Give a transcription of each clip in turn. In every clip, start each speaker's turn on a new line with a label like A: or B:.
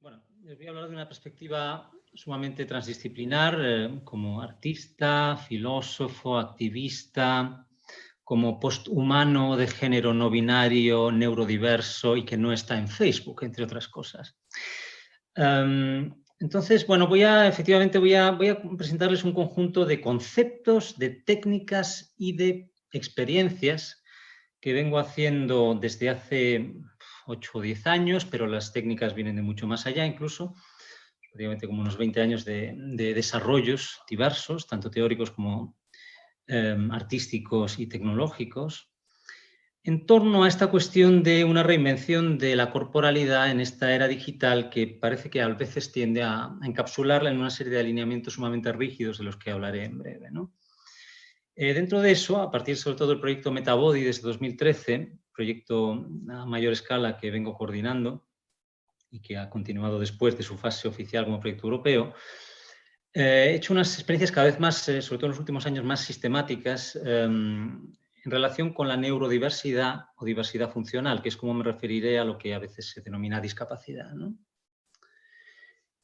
A: Bueno, les voy a hablar de una perspectiva sumamente transdisciplinar, como artista, filósofo, activista, como posthumano de género no binario, neurodiverso y que no está en Facebook, entre otras cosas. Entonces, bueno, efectivamente voy a presentarles un conjunto de conceptos, de técnicas y de experiencias que vengo haciendo desde hace 8 o 10 años, pero las técnicas vienen de mucho más allá incluso, prácticamente como unos 20 años de desarrollos diversos, tanto teóricos como artísticos y tecnológicos, en torno a esta cuestión de una reinvención de la corporalidad en esta era digital que parece que a veces tiende a encapsularla en una serie de alineamientos sumamente rígidos de los que hablaré en breve, ¿no? Dentro de eso, a partir sobre todo del proyecto Metabody desde 2013, proyecto a mayor escala que vengo coordinando y que ha continuado después de su fase oficial como proyecto europeo, he hecho unas experiencias cada vez más, sobre todo en los últimos años, más sistemáticas en relación con la neurodiversidad o diversidad funcional, que es como me referiré a lo que a veces se denomina discapacidad, ¿no?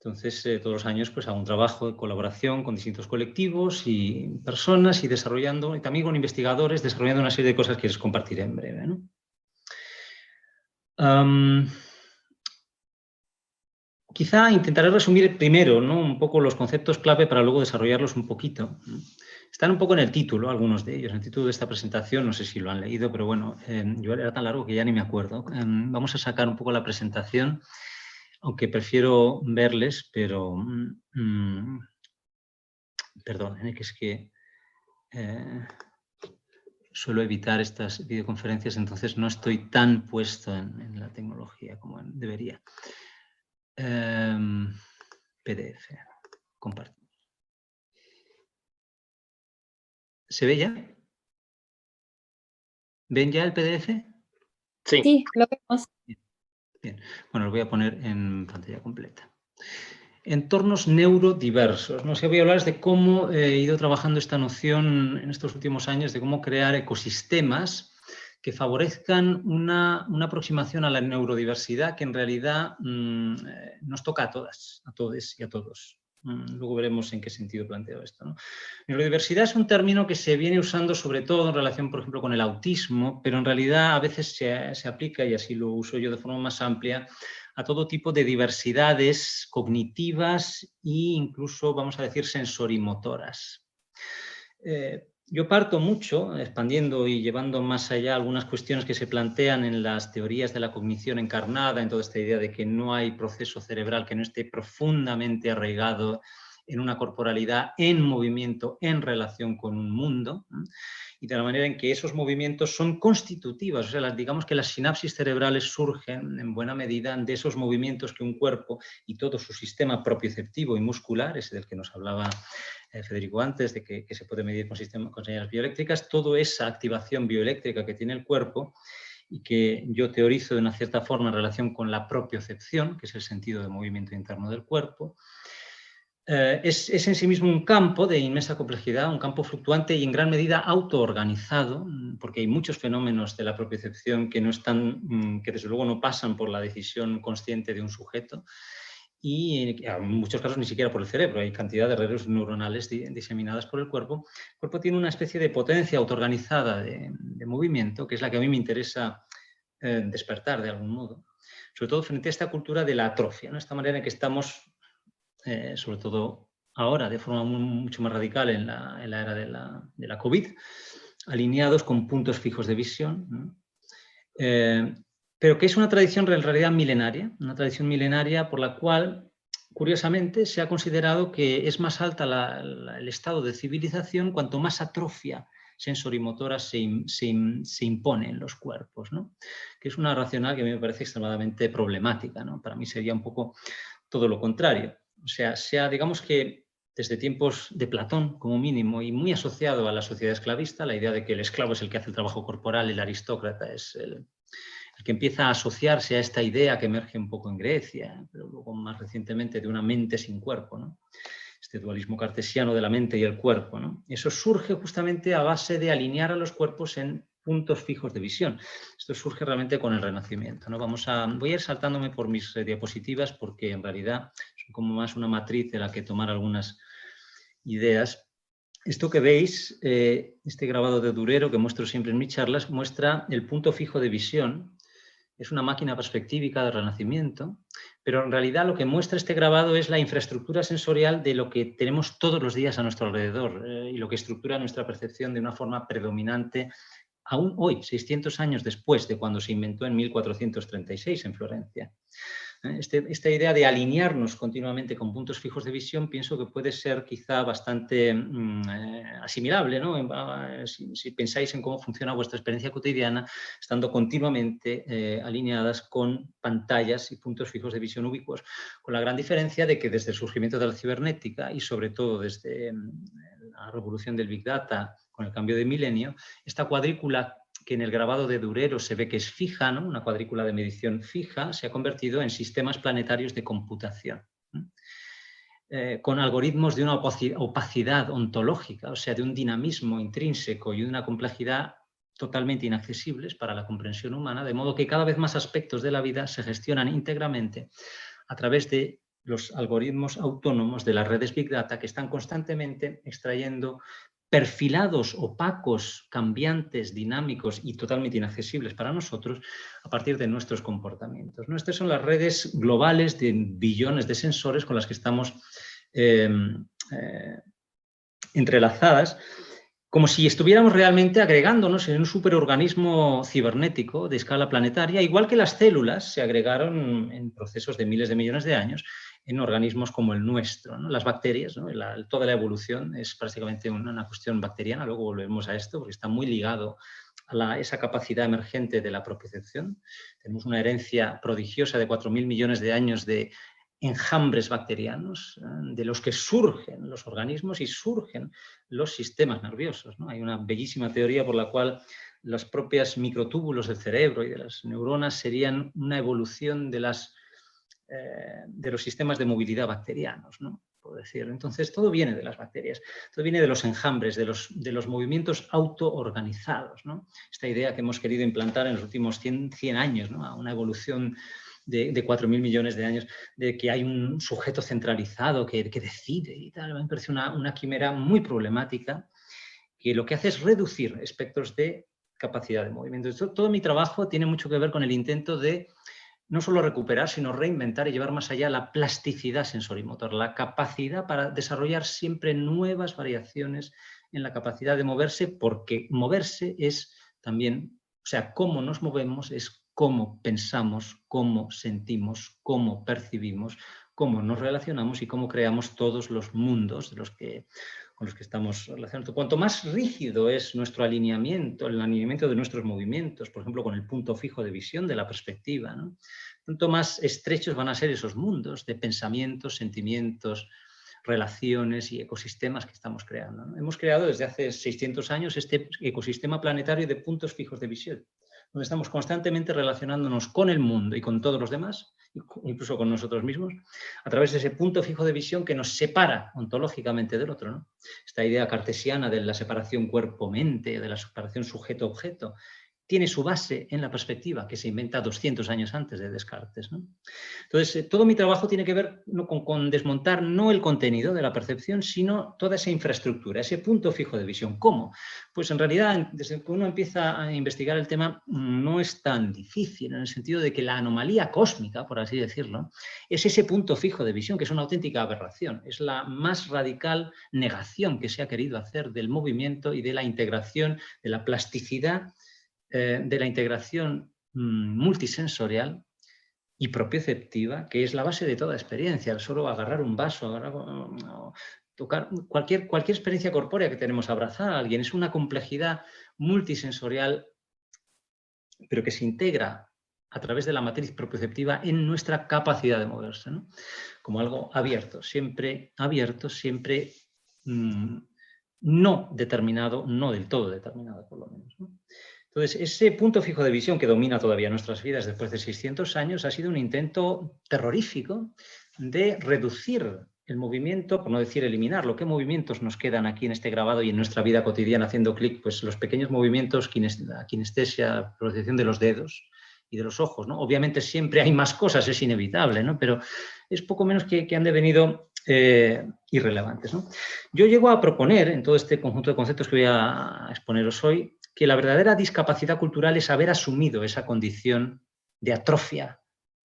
A: Entonces, todos los años pues, hago un trabajo de colaboración con distintos colectivos y personas y desarrollando, y también con investigadores, desarrollando una serie de cosas que les compartiré en breve, ¿no? Quizá intentaré resumir primero, ¿no? Un poco los conceptos clave para luego desarrollarlos un poquito. Están un poco en el título, algunos de ellos. En el título de esta presentación, no sé si lo han leído, pero bueno, yo era tan largo que ya ni me acuerdo. Vamos a sacar un poco la presentación, aunque prefiero verles, pero perdón, que es que suelo evitar estas videoconferencias, entonces no estoy tan puesto en la tecnología como debería. PDF, compartir. ¿Se ve ya? ¿Ven ya el PDF?
B: Sí, lo vemos.
A: Bien. Bueno, lo voy a poner en pantalla completa. Entornos neurodiversos. No sé, voy a hablar de cómo he ido trabajando esta noción en estos últimos años de cómo crear ecosistemas que favorezcan una aproximación a la neurodiversidad que en realidad nos toca a todas, a todos y a todos. Luego veremos en qué sentido planteo esto, ¿no? Neurodiversidad es un término que se viene usando sobre todo en relación, por ejemplo, con el autismo, pero en realidad a veces se aplica, y así lo uso yo de forma más amplia, a todo tipo de diversidades cognitivas e incluso, vamos a decir, sensorimotoras. Yo parto mucho, expandiendo y llevando más allá algunas cuestiones que se plantean en las teorías de la cognición encarnada, en toda esta idea de que no hay proceso cerebral que no esté profundamente arraigado en una corporalidad en movimiento en relación con un mundo, y de la manera en que esos movimientos son constitutivas, o sea, digamos que las sinapsis cerebrales surgen en buena medida de esos movimientos que un cuerpo y todo su sistema propioceptivo y muscular, ese del que nos hablaba Federico antes, de que se puede medir con señales bioeléctricas, toda esa activación bioeléctrica que tiene el cuerpo y que yo teorizo de una cierta forma en relación con la propiocepción, que es el sentido de movimiento interno del cuerpo, es en sí mismo un campo de inmensa complejidad, un campo fluctuante y en gran medida autoorganizado, porque hay muchos fenómenos de la propiocepción que no están, que desde luego no pasan por la decisión consciente de un sujeto, y en muchos casos ni siquiera por el cerebro, hay cantidad de redes neuronales diseminadas por el cuerpo. El cuerpo tiene una especie de potencia autoorganizada de movimiento, que es la que a mí me interesa despertar de algún modo, sobre todo frente a esta cultura de la atrofia, ¿no? Esta manera en que estamos, sobre todo ahora, de forma mucho más radical en la era de la COVID, alineados con puntos fijos de visión, ¿no? Pero que es una tradición en realidad milenaria, una tradición milenaria por la cual, curiosamente, se ha considerado que es más alta el estado de civilización cuanto más atrofia sensorimotora se impone en los cuerpos, ¿no? Que es una racional que a mí me parece extremadamente problemática, ¿no? Para mí sería un poco todo lo contrario. O sea, digamos que desde tiempos de Platón, como mínimo, y muy asociado a la sociedad esclavista, la idea de que el esclavo es el que hace el trabajo corporal y el aristócrata es el que empieza a asociarse a esta idea que emerge un poco en Grecia, pero luego más recientemente de una mente sin cuerpo, ¿no? Este dualismo cartesiano de la mente y el cuerpo, ¿no? Eso surge justamente a base de alinear a los cuerpos en puntos fijos de visión. Esto surge realmente con el Renacimiento, ¿no? Voy a ir saltándome por mis diapositivas porque en realidad son como más una matriz de la que tomar algunas ideas. Esto que veis, este grabado de Durero que muestro siempre en mis charlas, muestra el punto fijo de visión. Es una máquina perspectívica del Renacimiento, pero en realidad lo que muestra este grabado es la infraestructura sensorial de lo que tenemos todos los días a nuestro alrededor y lo que estructura nuestra percepción de una forma predominante aún hoy, 600 años después de cuando se inventó en 1436 en Florencia. Esta idea de alinearnos continuamente con puntos fijos de visión pienso que puede ser quizá bastante asimilable, ¿no? Si pensáis en cómo funciona vuestra experiencia cotidiana, estando continuamente alineadas con pantallas y puntos fijos de visión ubicuos, con la gran diferencia de que desde el surgimiento de la cibernética y sobre todo desde la revolución del Big Data con el cambio de milenio, esta cuadrícula que en el grabado de Durero se ve que es fija, ¿no? Una cuadrícula de medición fija, se ha convertido en sistemas planetarios de computación, con algoritmos de una opacidad ontológica, o sea, de un dinamismo intrínseco y de una complejidad totalmente inaccesibles para la comprensión humana, de modo que cada vez más aspectos de la vida se gestionan íntegramente a través de los algoritmos autónomos de las redes Big Data que están constantemente extrayendo perfilados, opacos, cambiantes, dinámicos y totalmente inaccesibles para nosotros a partir de nuestros comportamientos. Estas son las redes globales de billones de sensores con las que estamos entrelazadas, como si estuviéramos realmente agregándonos en un superorganismo cibernético de escala planetaria, igual que las células se agregaron en procesos de miles de millones de años en organismos como el nuestro, ¿no? Las bacterias, ¿no? Toda la evolución es prácticamente una cuestión bacteriana, luego volvemos a esto porque está muy ligado a esa capacidad emergente de la propiocepción. Tenemos una herencia prodigiosa de 4.000 millones de años de enjambres bacterianos, de los que surgen los organismos y surgen los sistemas nerviosos, ¿no? Hay una bellísima teoría por la cual los propios microtúbulos del cerebro y de las neuronas serían una evolución de los sistemas de movilidad bacterianos, ¿no? Puedo decir. Entonces, todo viene de las bacterias, todo viene de los enjambres, de los movimientos autoorganizados, ¿no? Esta idea que hemos querido implantar en los últimos 100 años, ¿no? Una evolución de 4.000 millones de años, de que hay un sujeto centralizado que decide y tal. Me parece una quimera muy problemática que lo que hace es reducir espectros de capacidad de movimiento. Entonces, todo mi trabajo tiene mucho que ver con el intento de no solo recuperar, sino reinventar y llevar más allá la plasticidad sensorimotor, la capacidad para desarrollar siempre nuevas variaciones en la capacidad de moverse, porque moverse es también, o sea, cómo nos movemos es cómo pensamos, cómo sentimos, cómo percibimos, cómo nos relacionamos y cómo creamos todos los mundos con los que estamos relacionados. Cuanto más rígido es nuestro alineamiento, el alineamiento de nuestros movimientos, por ejemplo, con el punto fijo de visión de la perspectiva, ¿no? Tanto más estrechos van a ser esos mundos de pensamientos, sentimientos, relaciones y ecosistemas que estamos creando, ¿no? Hemos creado desde hace 600 años este ecosistema planetario de puntos fijos de visión, donde estamos constantemente relacionándonos con el mundo y con todos los demás, incluso con nosotros mismos, a través de ese punto fijo de visión que nos separa ontológicamente del otro, ¿no? Esta idea cartesiana de la separación cuerpo-mente, de la separación sujeto-objeto, tiene su base en la perspectiva que se inventa 200 años antes de Descartes, ¿no? Entonces, todo mi trabajo tiene que ver con desmontar no el contenido de la percepción, sino toda esa infraestructura, ese punto fijo de visión. ¿Cómo? Pues en realidad, desde que uno empieza a investigar el tema, no es tan difícil, en el sentido de que la anomalía cósmica, por así decirlo, es ese punto fijo de visión, que es una auténtica aberración. Es la más radical negación que se ha querido hacer del movimiento y de la integración, de la plasticidad, de la integración multisensorial y propioceptiva, que es la base de toda experiencia. Solo agarrar un vaso, tocar cualquier experiencia corpórea que tenemos, abrazar a alguien, es una complejidad multisensorial, pero que se integra a través de la matriz propioceptiva en nuestra capacidad de moverse, ¿no? Como algo abierto, siempre no determinado, no del todo determinado, por lo menos, ¿no? Entonces, ese punto fijo de visión que domina todavía nuestras vidas después de 600 años ha sido un intento terrorífico de reducir el movimiento, por no decir eliminarlo, ¿qué movimientos nos quedan aquí en este grabado y en nuestra vida cotidiana haciendo clic? Pues los pequeños movimientos, la kinestesia, protección de los dedos y de los ojos, ¿no? Obviamente siempre hay más cosas, es inevitable, ¿no? Pero es poco menos que han devenido irrelevantes, ¿no? Yo llego a proponer, en todo este conjunto de conceptos que voy a exponeros hoy, que la verdadera discapacidad cultural es haber asumido esa condición de atrofia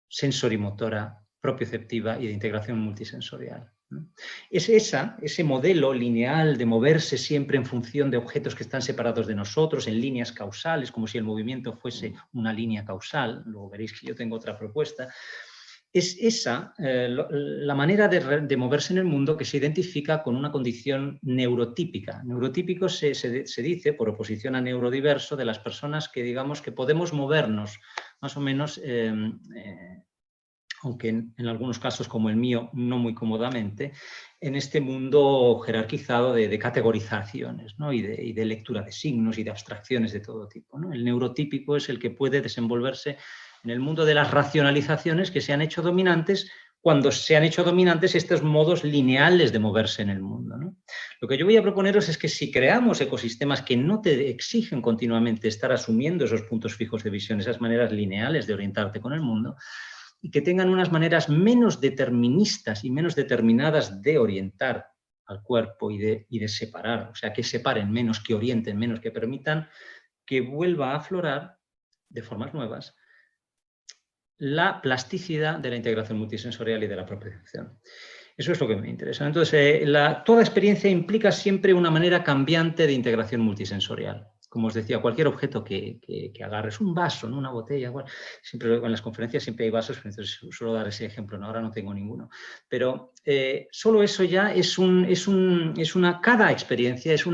A: sensorimotora, propioceptiva y de integración multisensorial, ¿no? Es ese modelo lineal de moverse siempre en función de objetos que están separados de nosotros, en líneas causales, como si el movimiento fuese una línea causal, luego veréis que yo tengo otra propuesta. Es esa la manera de moverse en el mundo que se identifica con una condición neurotípica. Neurotípico se dice, por oposición a neurodiverso, de las personas que digamos que podemos movernos más o menos, aunque en algunos casos como el mío, no muy cómodamente, en este mundo jerarquizado de categorizaciones, ¿no? y de lectura de signos y de abstracciones de todo tipo, ¿no? El neurotípico es el que puede desenvolverse en el mundo de las racionalizaciones que se han hecho dominantes cuando se han hecho dominantes estos modos lineales de moverse en el mundo, ¿no? Lo que yo voy a proponeros es que si creamos ecosistemas que no te exigen continuamente estar asumiendo esos puntos fijos de visión, esas maneras lineales de orientarte con el mundo, y que tengan unas maneras menos deterministas y menos determinadas de orientar al cuerpo y de separar, o sea, que separen menos, que orienten menos, que permitan que vuelva a aflorar de formas nuevas la plasticidad de la integración multisensorial y de la propiocepción. Eso es lo que me interesa. Entonces, toda experiencia implica siempre una manera cambiante de integración multisensorial. Como os decía, cualquier objeto que agarres, un vaso, ¿no? Una botella, bueno, siempre en las conferencias siempre hay vasos, entonces suelo dar ese ejemplo, ¿no? Ahora no tengo ninguno. Pero solo eso ya cada experiencia es un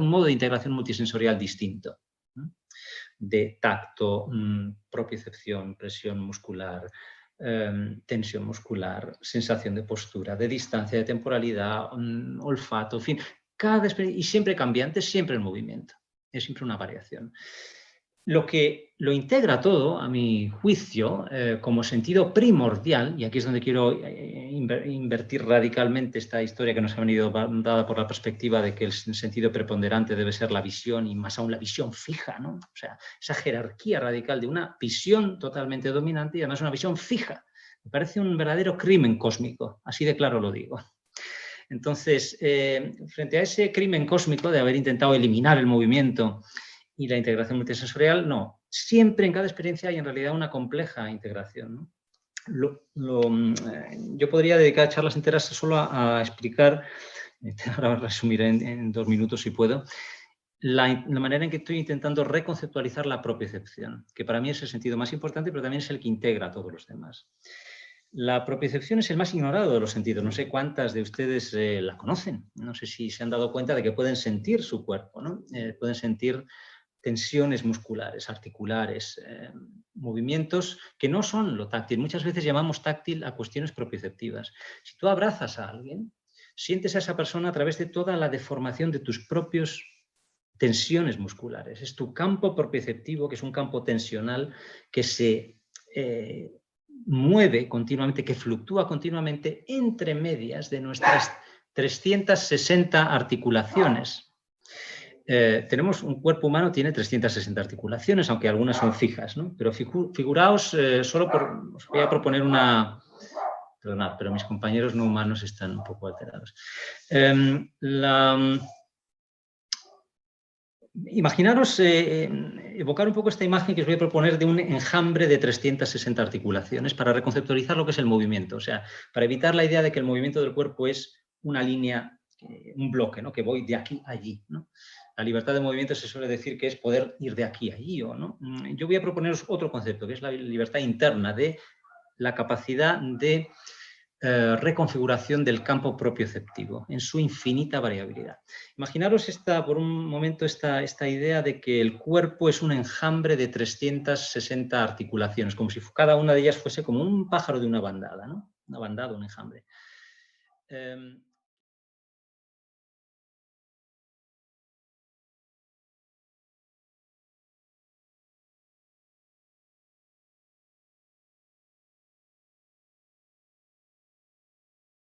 A: modo de integración multisensorial distinto, ¿no? De tacto, propiocepción, presión muscular, tensión muscular, sensación de postura, de distancia, de temporalidad, olfato, en fin, y siempre cambiante, siempre en movimiento, es siempre una variación. Lo que lo integra todo, a mi juicio, como sentido primordial, y aquí es donde quiero invertir radicalmente esta historia que nos ha venido dada por la perspectiva de que el sentido preponderante debe ser la visión y más aún la visión fija, ¿no? O sea, esa jerarquía radical de una visión totalmente dominante y además una visión fija. Me parece un verdadero crimen cósmico, así de claro lo digo. Entonces, frente a ese crimen cósmico de haber intentado eliminar el movimiento y la integración multisensorial, no. Siempre en cada experiencia hay en realidad una compleja integración, ¿no? Yo podría dedicar charlas enteras solo a explicar, ahora resumiré en 2 minutos si puedo, la manera en que estoy intentando reconceptualizar la propiocepción, que para mí es el sentido más importante, pero también es el que integra a todos los demás. La propiocepción es el más ignorado de los sentidos. No sé cuántas de ustedes la conocen. No sé si se han dado cuenta de que pueden sentir su cuerpo, ¿no? Pueden sentir tensiones musculares, articulares, movimientos que no son lo táctil. Muchas veces llamamos táctil a cuestiones propioceptivas. Si tú abrazas a alguien, sientes a esa persona a través de toda la deformación de tus propios tensiones musculares. Es tu campo propioceptivo, que es un campo tensional que se mueve continuamente, que fluctúa continuamente entre medias de nuestras 360 articulaciones. Tenemos un cuerpo humano, tiene 360 articulaciones, aunque algunas son fijas, ¿no? Pero figuraos, os voy a proponer perdonad, pero mis compañeros no humanos están un poco alterados. Imaginaros, evocar un poco esta imagen que os voy a proponer de un enjambre de 360 articulaciones para reconceptualizar lo que es el movimiento, o sea, para evitar la idea de que el movimiento del cuerpo es una línea, un bloque, ¿no? Que voy de aquí a allí, ¿no? La libertad de movimiento se suele decir que es poder ir de aquí a allí, ¿no? Yo voy a proponeros otro concepto, que es la libertad interna, de la capacidad de reconfiguración del campo propioceptivo en su infinita variabilidad. Imaginaros por un momento esta idea de que el cuerpo es un enjambre de 360 articulaciones, como si cada una de ellas fuese como un pájaro de una bandada, ¿no? Una bandada, un enjambre.